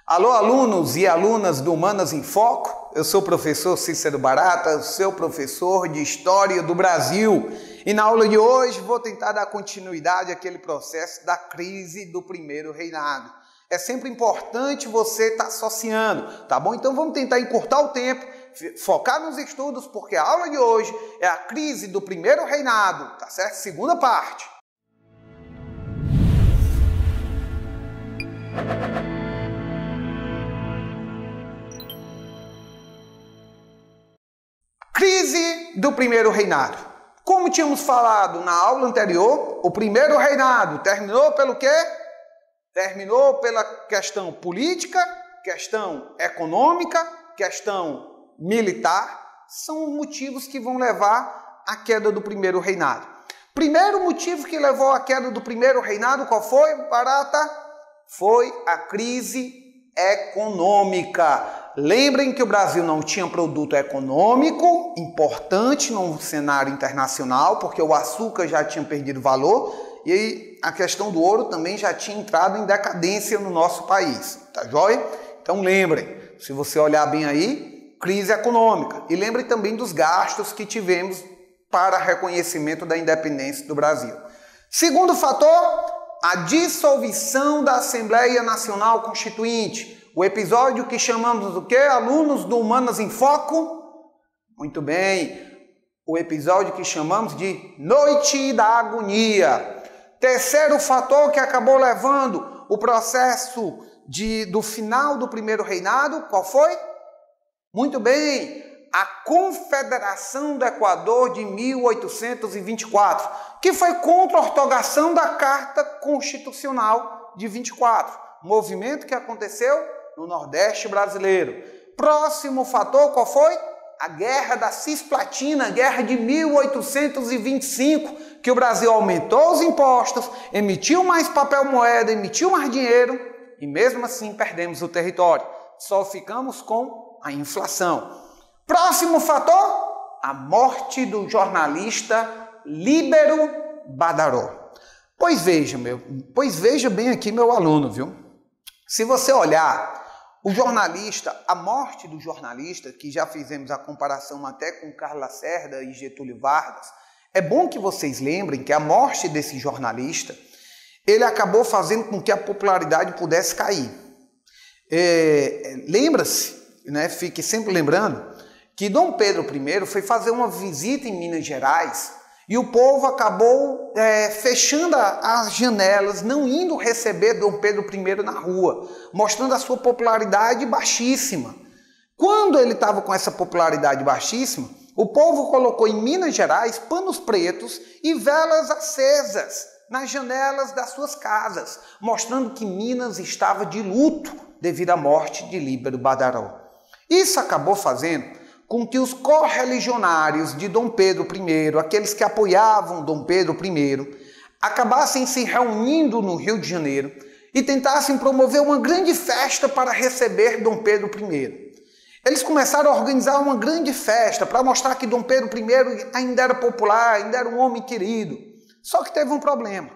Alô, alunos e alunas do Humanas em Foco, eu sou o professor Cícero Barata, seu professor de História do Brasil. E na aula de hoje vou tentar dar continuidade àquele processo da crise do primeiro reinado. É sempre importante você estar associando, tá bom? Então vamos tentar encurtar o tempo, focar nos estudos, porque a aula de hoje é a crise do primeiro reinado, tá certo? Segunda parte. Crise do primeiro reinado. Como tínhamos falado na aula anterior, o primeiro reinado terminou pelo quê? Terminou pela questão política, questão econômica, questão militar. São motivos que vão levar à queda do primeiro reinado. Primeiro motivo que levou à queda do primeiro reinado, qual foi, Barata? Foi a crise econômica. Lembrem que o Brasil não tinha produto econômico importante no cenário internacional, porque o açúcar já tinha perdido valor e aí a questão do ouro também já tinha entrado em decadência no nosso país, tá joia? Então lembrem, se você olhar bem aí, crise econômica. E lembrem também dos gastos que tivemos para reconhecimento da independência do Brasil. Segundo fator, a dissolução da Assembleia Nacional Constituinte. O episódio que chamamos do quê? Alunos do Humanas em Foco? Muito bem. O episódio que chamamos de Noite da Agonia. Terceiro fator que acabou levando o processo do final do primeiro reinado, qual foi? Muito bem. A Confederação do Equador de 1824, que foi contra a ortogação da Carta Constitucional de 24. Movimento que aconteceu no Nordeste brasileiro. Próximo fator, qual foi? A Guerra da Cisplatina, Guerra de 1825, que o Brasil aumentou os impostos, emitiu mais papel moeda, emitiu mais dinheiro e mesmo assim perdemos o território. Só ficamos com a inflação. Próximo fator, a morte do jornalista Líbero Badaró. Pois veja bem aqui meu aluno, viu? Se você olhar a morte do jornalista, que já fizemos a comparação até com Carlos Lacerda e Getúlio Vargas, é bom que vocês lembrem que a morte desse jornalista, ele acabou fazendo com que a popularidade pudesse cair. Lembra-se, né, fique sempre lembrando, que Dom Pedro I foi fazer uma visita em Minas Gerais e o povo acabou fechando as janelas, não indo receber Dom Pedro I na rua, mostrando a sua popularidade baixíssima. Quando ele estava com essa popularidade baixíssima, o povo colocou em Minas Gerais panos pretos e velas acesas nas janelas das suas casas, mostrando que Minas estava de luto devido à morte de Líbero Badaró. Isso acabou fazendo com que os correligionários de Dom Pedro I, aqueles que apoiavam Dom Pedro I, acabassem se reunindo no Rio de Janeiro e tentassem promover uma grande festa para receber Dom Pedro I. Eles começaram a organizar uma grande festa para mostrar que Dom Pedro I ainda era popular, ainda era um homem querido. Só que teve um problema.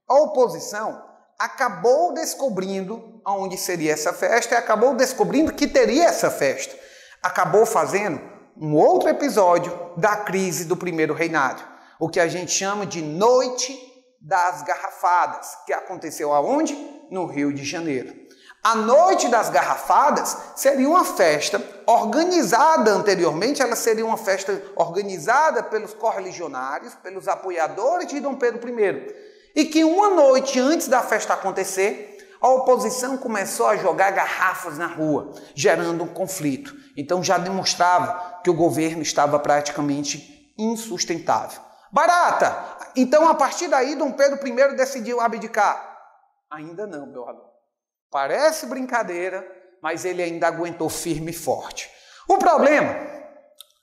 A oposição acabou descobrindo onde seria essa festa e acabou descobrindo que teria essa festa. Acabou fazendo um outro episódio da crise do primeiro reinado, o que a gente chama de Noite das Garrafadas, que aconteceu aonde? No Rio de Janeiro. A Noite das Garrafadas seria uma festa organizada anteriormente, ela seria uma festa organizada pelos correligionários, pelos apoiadores de Dom Pedro I, e que uma noite antes da festa acontecer, a oposição começou a jogar garrafas na rua, gerando um conflito. Então já demonstrava que o governo estava praticamente insustentável. Barata, então a partir daí Dom Pedro I decidiu abdicar? Ainda não, meu aluno. Parece brincadeira, mas ele ainda aguentou firme e forte. O problema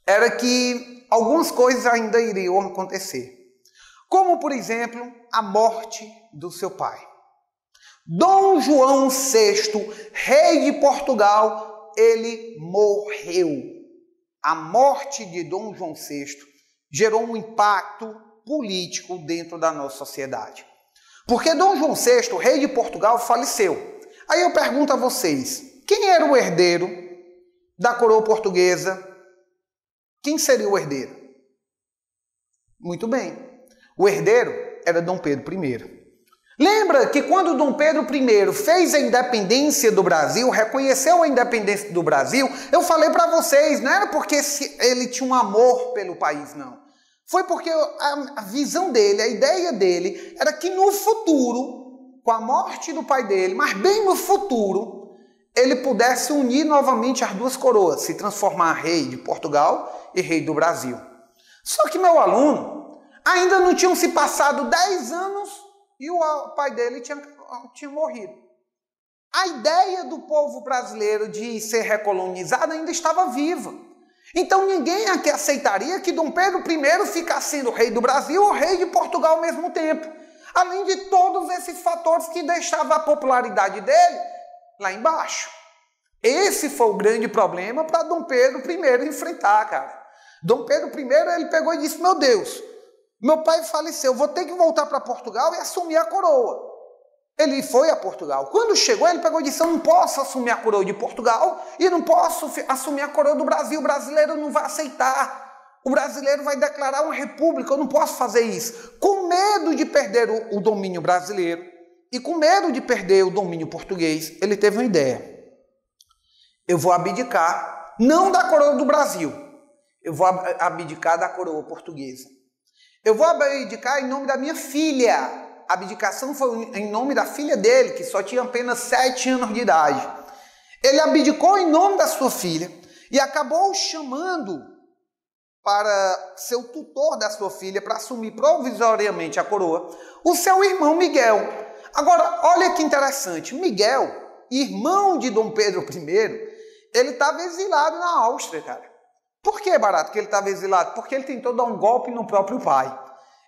era que algumas coisas ainda iriam acontecer. como, por exemplo, a morte do seu pai. Dom João VI, rei de Portugal, ele morreu. A morte de Dom João VI gerou um impacto político dentro da nossa sociedade. Porque Dom João VI, rei de Portugal, faleceu. Aí eu pergunto a vocês, quem era o herdeiro da coroa portuguesa? Quem seria o herdeiro? Muito bem, o herdeiro era Dom Pedro I. Lembra que quando Dom Pedro I fez a independência do Brasil, reconheceu a independência do Brasil, eu falei para vocês, não era porque ele tinha um amor pelo país, não. Foi porque a visão dele, a ideia dele, era que no futuro, com a morte do pai dele, mas bem no futuro, ele pudesse unir novamente as duas coroas, se transformar rei de Portugal e rei do Brasil. Só que meu aluno, ainda não tinham se passado 10 anos e o pai dele tinha morrido. A ideia do povo brasileiro de ser recolonizado ainda estava viva. Então ninguém aqui aceitaria que Dom Pedro I ficasse sendo rei do Brasil ou rei de Portugal ao mesmo tempo. Além de todos esses fatores que deixavam a popularidade dele lá embaixo. Esse foi o grande problema para Dom Pedro I enfrentar, cara. Dom Pedro I, ele pegou e disse, meu Deus, meu pai faleceu, vou ter que voltar para Portugal e assumir a coroa. Ele foi a Portugal. Quando chegou, ele pegou e disse, eu não posso assumir a coroa de Portugal e não posso assumir a coroa do Brasil. O brasileiro não vai aceitar. O brasileiro vai declarar uma república, eu não posso fazer isso. Com medo de perder o domínio brasileiro e com medo de perder o domínio português, ele teve uma ideia. Eu vou abdicar, não da coroa do Brasil, eu vou abdicar da coroa portuguesa. Eu vou abdicar em nome da minha filha. A abdicação foi em nome da filha dele, que só tinha apenas 7 anos de idade. Ele abdicou em nome da sua filha e acabou chamando para ser o tutor da sua filha, para assumir provisoriamente a coroa, o seu irmão Miguel. Agora, olha que interessante. Miguel, irmão de Dom Pedro I, ele estava exilado na Áustria, cara. Por que, Barato, que ele estava exilado? Porque ele tentou dar um golpe no próprio pai.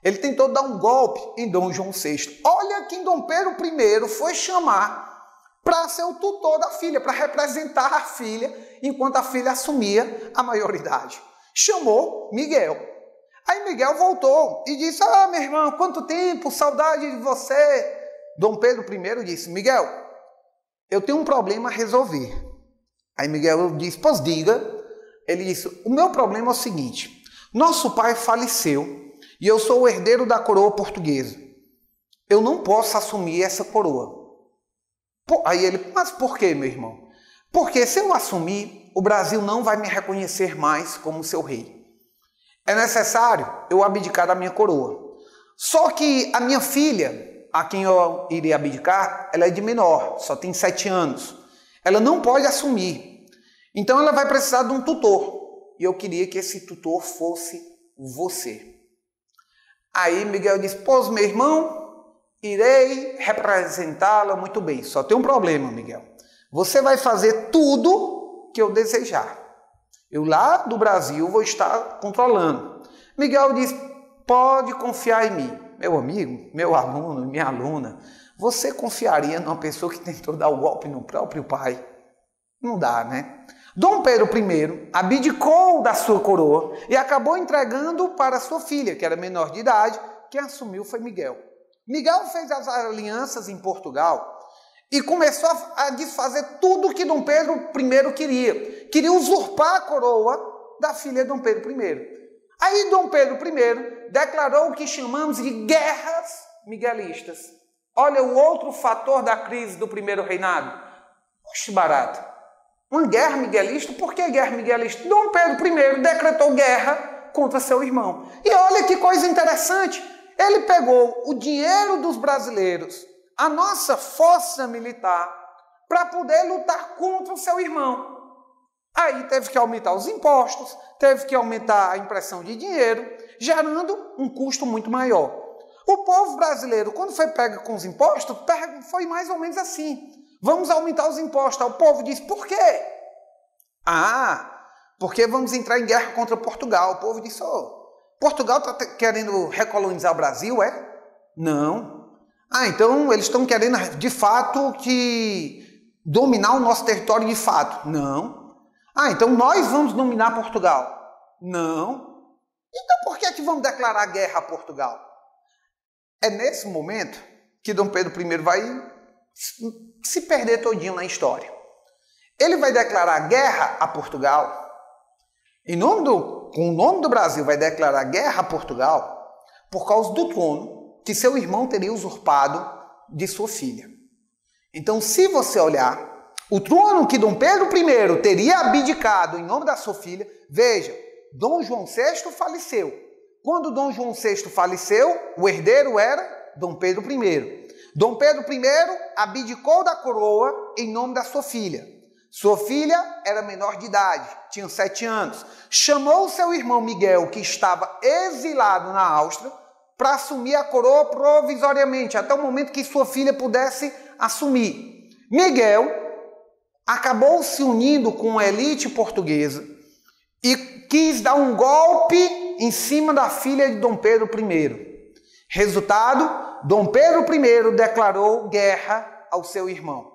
Ele tentou dar um golpe em Dom João VI. Olha quem Dom Pedro I foi chamar para ser o tutor da filha, para representar a filha, enquanto a filha assumia a maioridade. Chamou Miguel. Aí Miguel voltou e disse, meu irmão, quanto tempo, saudade de você. Dom Pedro I disse, Miguel, eu tenho um problema a resolver. Aí Miguel disse, pois diga. Ele disse, o meu problema é o seguinte, nosso pai faleceu, e eu sou o herdeiro da coroa portuguesa. Eu não posso assumir essa coroa. Aí ele, mas por quê, meu irmão? Porque se eu assumir, o Brasil não vai me reconhecer mais como seu rei. É necessário eu abdicar da minha coroa. Só que a minha filha, a quem eu iria abdicar, ela é de menor, só tem 7 anos. Ela não pode assumir. Então ela vai precisar de um tutor. E eu queria que esse tutor fosse você. Aí Miguel disse, pois meu irmão, irei representá-la muito bem. Só tem um problema, Miguel. Você vai fazer tudo que eu desejar. Eu lá do Brasil vou estar controlando. Miguel disse, pode confiar em mim. Meu amigo, meu aluno, minha aluna, você confiaria numa pessoa que tentou dar o golpe no próprio pai? Não dá, né? Dom Pedro I abdicou da sua coroa e acabou entregando para sua filha, que era menor de idade. Quem assumiu foi Miguel. Miguel fez as alianças em Portugal e começou a desfazer tudo que Dom Pedro I queria. Queria usurpar a coroa da filha de Dom Pedro I. Aí Dom Pedro I declarou o que chamamos de guerras miguelistas. Olha o outro fator da crise do primeiro reinado. Oxe, barato. Uma guerra miguelista? Por que guerra miguelista? Dom Pedro I decretou guerra contra seu irmão. E olha que coisa interessante. Ele pegou o dinheiro dos brasileiros, a nossa força militar, para poder lutar contra o seu irmão. Aí teve que aumentar os impostos, teve que aumentar a impressão de dinheiro, gerando um custo muito maior. O povo brasileiro, quando foi pego com os impostos, foi mais ou menos assim. Vamos aumentar os impostos. O povo disse, por quê? Porque vamos entrar em guerra contra Portugal. O povo disse, Portugal está querendo recolonizar o Brasil, é? Não. Ah, então eles estão querendo, de fato, dominar o nosso território de fato. Não. Ah, então nós vamos dominar Portugal. Não. Então por que vamos declarar guerra a Portugal? É nesse momento que Dom Pedro I vai se perder todinho na história. Ele vai declarar guerra a Portugal, com o nome do Brasil, vai declarar guerra a Portugal por causa do trono que seu irmão teria usurpado de sua filha. Então, se você olhar, o trono que Dom Pedro I teria abdicado em nome da sua filha, veja, Dom João VI faleceu. Quando Dom João VI faleceu, o herdeiro era Dom Pedro I. Dom Pedro I abdicou da coroa em nome da sua filha. Sua filha era menor de idade, tinha 7 anos. Chamou seu irmão Miguel, que estava exilado na Áustria, para assumir a coroa provisoriamente, até o momento que sua filha pudesse assumir. Miguel acabou se unindo com a elite portuguesa e quis dar um golpe em cima da filha de Dom Pedro I. Resultado, Dom Pedro I declarou guerra ao seu irmão.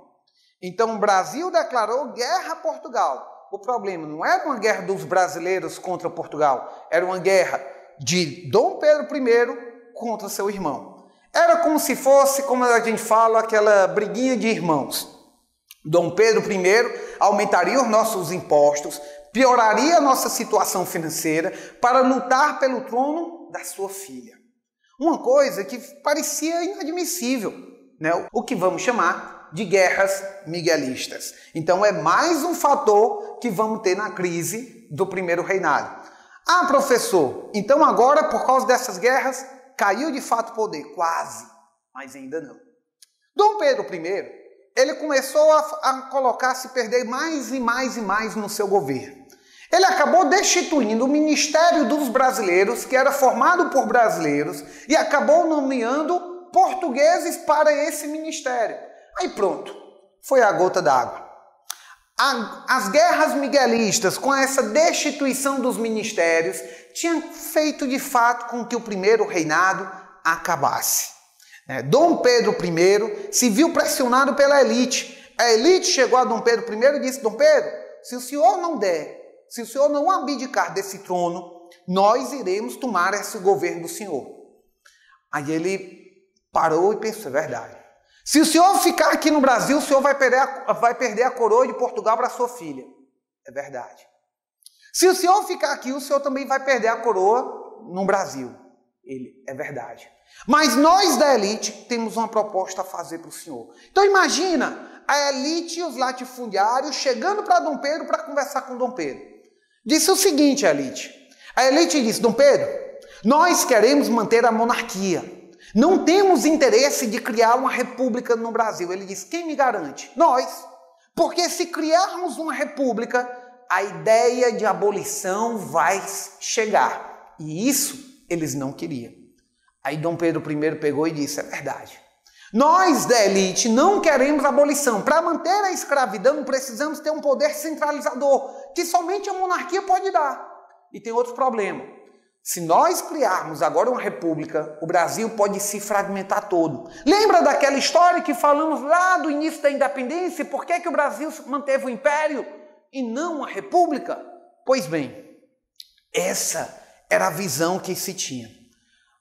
Então o Brasil declarou guerra a Portugal. O problema não era uma guerra dos brasileiros contra Portugal, era uma guerra de Dom Pedro I contra seu irmão. Era como se fosse, como a gente fala, aquela briguinha de irmãos. Dom Pedro I aumentaria os nossos impostos, pioraria a nossa situação financeira para lutar pelo trono da sua filha. Uma coisa que parecia inadmissível, né? O que vamos chamar de guerras miguelistas. Então é mais um fator que vamos ter na crise do primeiro reinado. Ah, professor, então agora por causa dessas guerras caiu de fato o poder? Quase, mas ainda não. Dom Pedro I, ele começou a se perder mais e mais e mais no seu governo. Ele acabou destituindo o Ministério dos Brasileiros, que era formado por brasileiros, e acabou nomeando portugueses para esse ministério. Aí pronto, foi a gota d'água. As guerras miguelistas, com essa destituição dos ministérios, tinham feito de fato com que o primeiro reinado acabasse. Dom Pedro I se viu pressionado pela elite. A elite chegou a Dom Pedro I e disse: Dom Pedro, se o senhor não der, se o senhor não abdicar desse trono, nós iremos tomar esse governo do senhor. Aí ele parou e pensou: é verdade. Se o senhor ficar aqui no Brasil, o senhor vai perder a coroa de Portugal para sua filha. É verdade. Se o senhor ficar aqui, o senhor também vai perder a coroa no Brasil. É verdade. Mas nós da elite temos uma proposta a fazer para o senhor. Então imagina a elite e os latifundiários chegando para Dom Pedro para conversar com Dom Pedro. Disse o seguinte, a elite disse: Dom Pedro, nós queremos manter a monarquia. Não temos interesse de criar uma república no Brasil. Ele disse: quem me garante? Nós. Porque se criarmos uma república, a ideia de abolição vai chegar. E isso eles não queriam. Aí Dom Pedro I pegou e disse: é verdade. Nós da elite não queremos abolição. Para manter a escravidão, precisamos ter um poder centralizador, que somente a monarquia pode dar. E tem outro problema. Se nós criarmos agora uma república, o Brasil pode se fragmentar todo. Lembra daquela história que falamos lá do início da independência? Por que o Brasil manteve o império e não a república? Pois bem, essa era a visão que se tinha.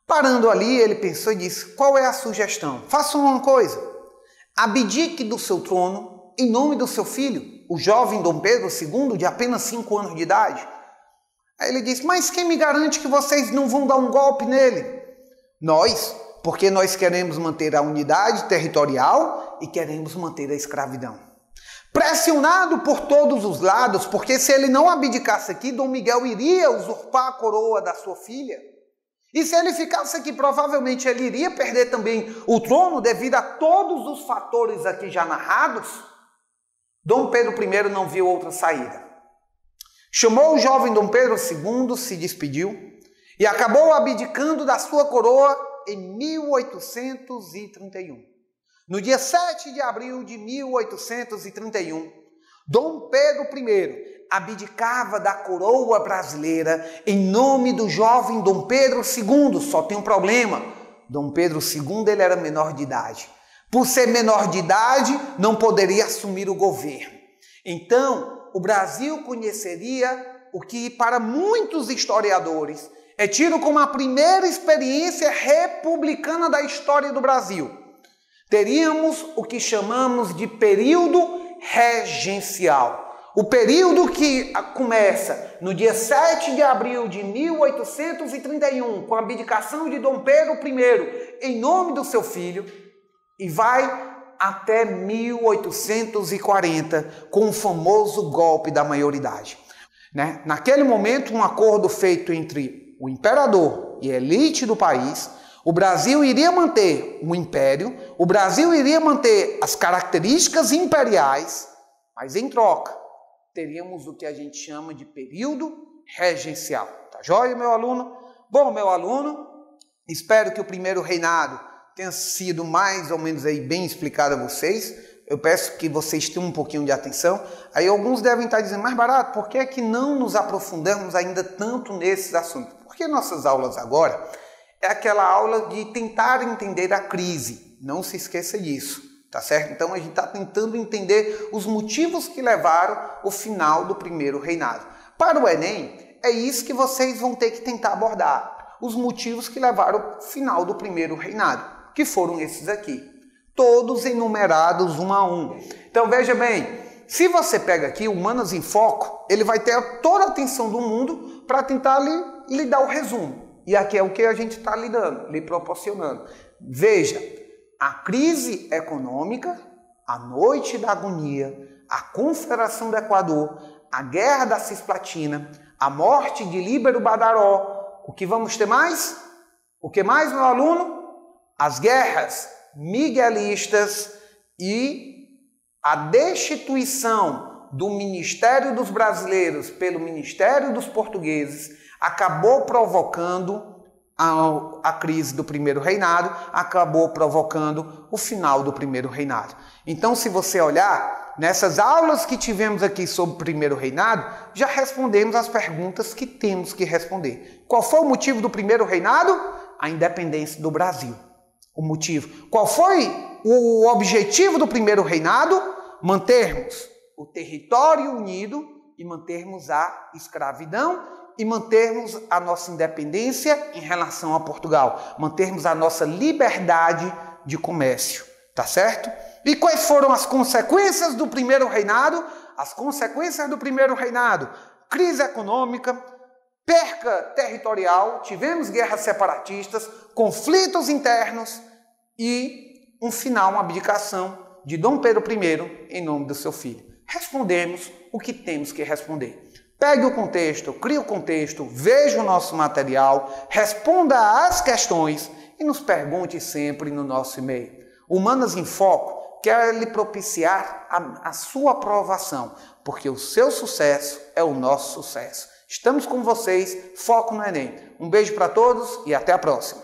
Parando ali, ele pensou e disse: qual é a sugestão? Faça uma coisa, abdique do seu trono em nome do seu filho, o jovem Dom Pedro II, de apenas 5 anos de idade. Aí ele disse: mas quem me garante que vocês não vão dar um golpe nele? Nós, porque nós queremos manter a unidade territorial e queremos manter a escravidão. Pressionado por todos os lados, porque se ele não abdicasse aqui, Dom Miguel iria usurpar a coroa da sua filha. E se ele ficasse aqui, provavelmente ele iria perder também o trono devido a todos os fatores aqui já narrados. Dom Pedro I não viu outra saída. Chamou o jovem Dom Pedro II, se despediu e acabou abdicando da sua coroa em 1831. No dia 7 de abril de 1831, Dom Pedro I abdicava da coroa brasileira em nome do jovem Dom Pedro II. Só tem um problema: Dom Pedro II ele era menor de idade. Por ser menor de idade, não poderia assumir o governo. Então, o Brasil conheceria o que para muitos historiadores é tido como a primeira experiência republicana da história do Brasil. Teríamos o que chamamos de período regencial. O período que começa no dia 7 de abril de 1831, com a abdicação de Dom Pedro I em nome do seu filho, e vai até 1840, com o famoso golpe da maioridade. Naquele momento, um acordo feito entre o imperador e a elite do país, o Brasil iria manter o império, o Brasil iria manter as características imperiais, mas em troca, teríamos o que a gente chama de período regencial. Tá joia, meu aluno? Bom, meu aluno, espero que o primeiro reinado tenha sido mais ou menos aí bem explicado a vocês. Eu peço que vocês tenham um pouquinho de atenção. Aí alguns devem estar dizendo: mais Barato, por que é que não nos aprofundamos ainda tanto nesses assuntos? Porque nossas aulas agora é aquela aula de tentar entender a crise. Não se esqueça disso, tá certo? Então a gente está tentando entender os motivos que levaram ao final do primeiro reinado. Para o Enem, é isso que vocês vão ter que tentar abordar. Os motivos que levaram ao final do primeiro reinado, que foram esses aqui. Todos enumerados um a um. Então veja bem, se você pega aqui o Humanas em Foco, ele vai ter toda a atenção do mundo para tentar lhe dar o resumo. E aqui é o que a gente está lhe proporcionando. Veja, a crise econômica, a noite da agonia, a confederação do Equador, a guerra da Cisplatina, a morte de Líbero Badaró. O que vamos ter mais? O que mais, meu aluno? As guerras miguelistas e a destituição do Ministério dos Brasileiros pelo Ministério dos Portugueses acabou provocando a crise do primeiro reinado, acabou provocando o final do primeiro reinado. Então, se você olhar, nessas aulas que tivemos aqui sobre o primeiro reinado, já respondemos as perguntas que temos que responder. Qual foi o motivo do primeiro reinado? A independência do Brasil. O motivo. Qual foi o objetivo do primeiro reinado? Mantermos o território unido e mantermos a escravidão e mantermos a nossa independência em relação a Portugal. Mantermos a nossa liberdade de comércio. Tá certo? E quais foram as consequências do primeiro reinado? As consequências do primeiro reinado: crise econômica, perca territorial, tivemos guerras separatistas, conflitos internos e um final, uma abdicação de Dom Pedro I em nome do seu filho. Respondemos o que temos que responder. Pegue o contexto, crie o contexto, veja o nosso material, responda às questões e nos pergunte sempre no nosso e-mail. Humanas em Foco quer lhe propiciar a sua aprovação, porque o seu sucesso é o nosso sucesso. Estamos com vocês, foco no Enem. Um beijo para todos e até a próxima.